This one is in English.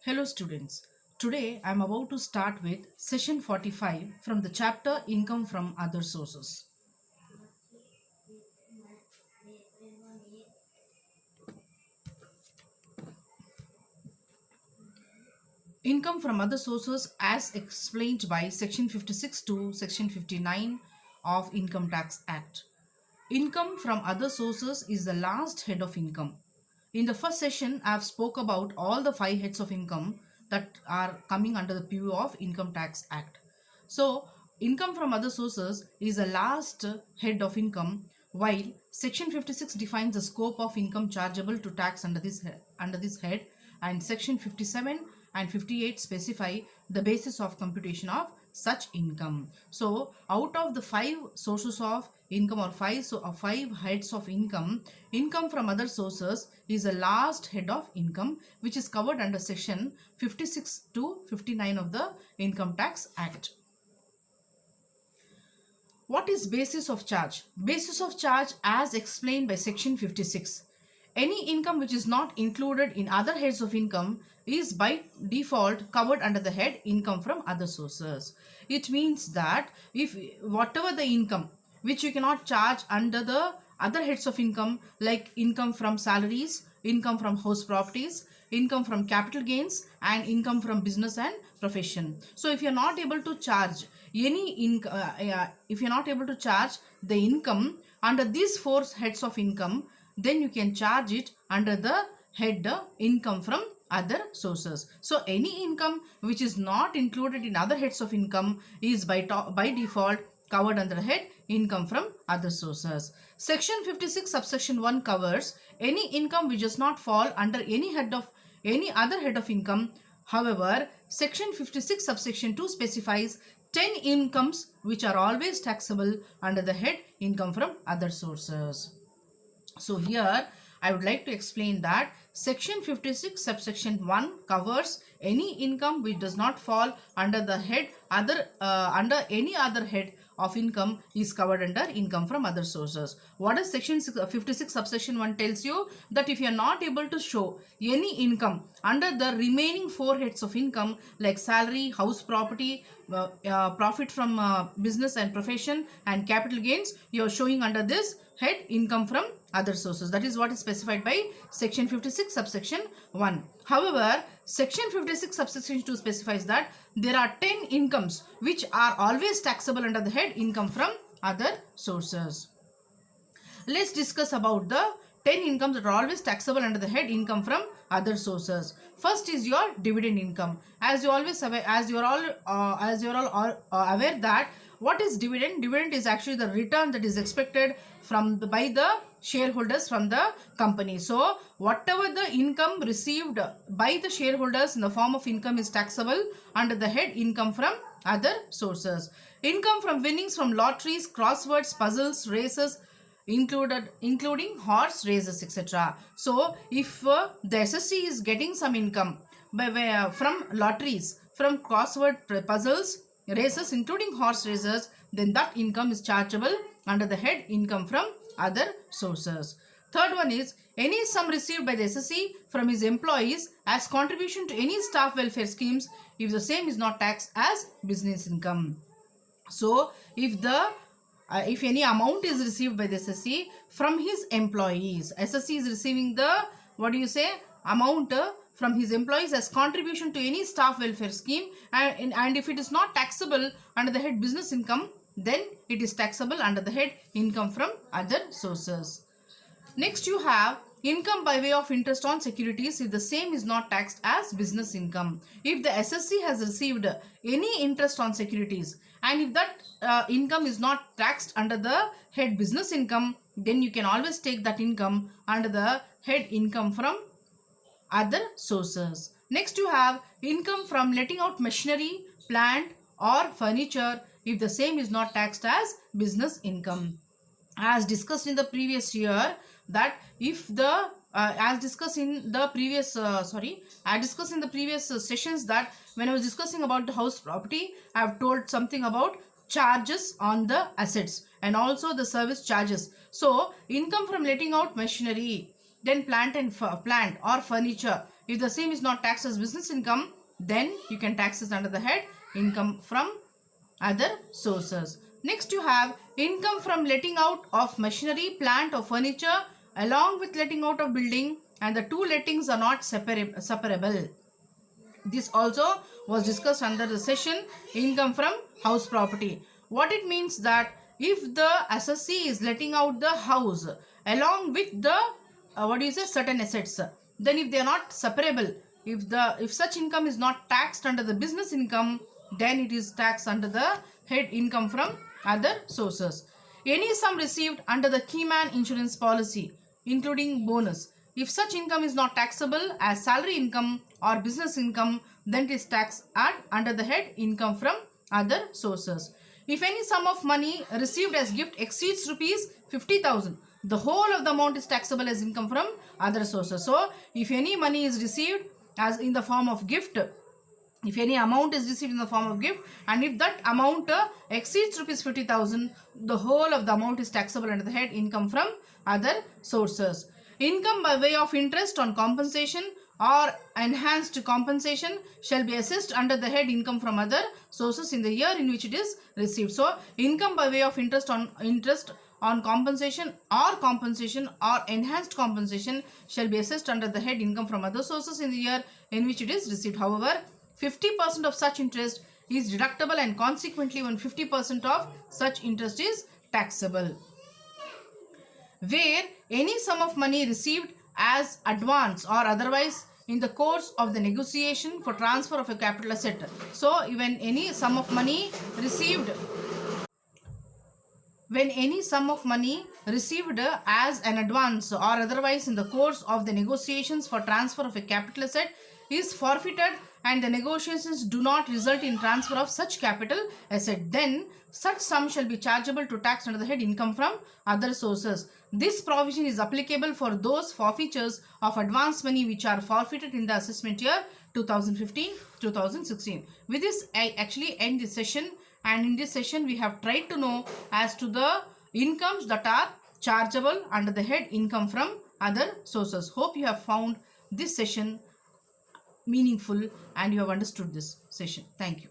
Hello students. Today I am about to start with session 45 from the chapter Income from Other Sources. Income from other sources as explained by section 56 to section 59 of Income Tax Act. Income from other sources is the last head of income. In the first session, I have spoke about all the 5 heads of income that are coming under the purview of Income Tax Act. So, income from other sources is the last head of income, while Section 56 defines the scope of income chargeable to tax under this head, and Section 57 and 58 specify the basis of computation of such income. So, out of the 5 sources of income or five heads of income, income from other sources is the last head of income, which is covered under Section 56 to 59 of the Income Tax Act. What is basis of charge? Basis of charge as explained by section 56. Any income which is not included in other heads of income is by default covered under the head income from other sources. It means that if whatever the income which you cannot charge under the other heads of income, like income from salaries, income from house properties, income from capital gains, and income from business and profession. So if you are not able to charge if you're not able to charge the income under these 4 heads of income, then you can charge it under the head income from other sources. So any income which is not included in other heads of income is by default covered under the head income from other sources. Section 56 subsection 1 covers any income which does not fall under any other head of income. However, section 56 subsection 2 specifies 10 incomes which are always taxable under the head income from other sources. So here I would like to explain that section 56 subsection 1 covers any income which does not fall under the head under any other head of income is covered under income from other sources. What does section 56 subsection 1 tells you? That if you are not able to show any income under the remaining 4 heads of income like salary, house property, profit from business and profession, and capital gains, you are showing under this head income from other sources. That is what is specified by section 56 subsection 1. However, section 56 subsection 2 specifies that there are 10 incomes which are always taxable under the head income from other sources. Let's discuss about the 10 incomes that are always taxable under the head income from other sources. First is your dividend income. As you are all aware that what is dividend? Dividend is actually the return that is expected by the shareholders from the company. So whatever the income received by the shareholders in the form of income is taxable under the head income from other sources. Income from winnings from lotteries, crosswords, puzzles, races, including horse races, etc. So if the SSC is getting some income from lotteries, from crossword puzzles, races, including horse races, then that income is chargeable under the head income from other sources. Third one is any sum received by the SSC from his employees as contribution to any staff welfare schemes if the same is not taxed as business income. So if any amount is received by the SSC from his employees, SSC is receiving the amount from his employees as contribution to any staff welfare scheme, and if it is not taxable under the head business income, then it is taxable under the head income from other sources. Next you have income by way of interest on securities if the same is not taxed as business income. If the SSC has received any interest on securities and if that income is not taxed under the head business income, then you can always take that income under the head income from other sources. Next you have income from letting out machinery, plant or furniture if the same is not taxed as business income. As discussed in the previous year, that if the as discussed in the previous I discussed in the previous sessions that when I was discussing about the house property, I have told something about charges on the assets and also the service charges. So income from letting out machinery, Then plant or furniture, if the same is not taxed as business income, then you can tax it under the head income from other sources. Next you have income from letting out of machinery, plant or furniture along with letting out of building, and the two lettings are not separable. This also was discussed under the session income from house property. What it means that if the assessee is letting out the house along with the certain assets, then if they are not separable, if such income is not taxed under the business income, then it is taxed under the head income from other sources. Any sum received under the Keyman insurance policy, including bonus, if such income is not taxable as salary income or business income, then it is taxed under the head income from other sources. If any sum of money received as gift exceeds rupees 50,000, the whole of the amount is taxable as income from other sources. So, if any money is received as in the form of gift, if any amount is received in the form of gift, and if that amount exceeds rupees 50,000, the whole of the amount is taxable under the head income from other sources. Income by way of interest on compensation or enhanced compensation shall be assessed under the head income from other sources in the year in which it is received. So, income by way of interest on compensation or enhanced compensation shall be assessed under the head income from other sources in the year in which it is received. However, 50% of such interest is deductible, and consequently 150% of such interest is taxable. Where any sum of money received as advance or otherwise in the course of the negotiation for transfer of a capital asset. So, when any sum of money received as an advance or otherwise in the course of the negotiations for transfer of a capital asset is forfeited and the negotiations do not result in transfer of such capital asset, then such sum shall be chargeable to tax under the head income from other sources. This provision is applicable for those forfeitures of advance money which are forfeited in the assessment year 2015-2016. With this, I actually end this session, and in this session we have tried to know as to the incomes that are chargeable under the head income from other sources. Hope you have found this session meaningful and you have understood this session. Thank you.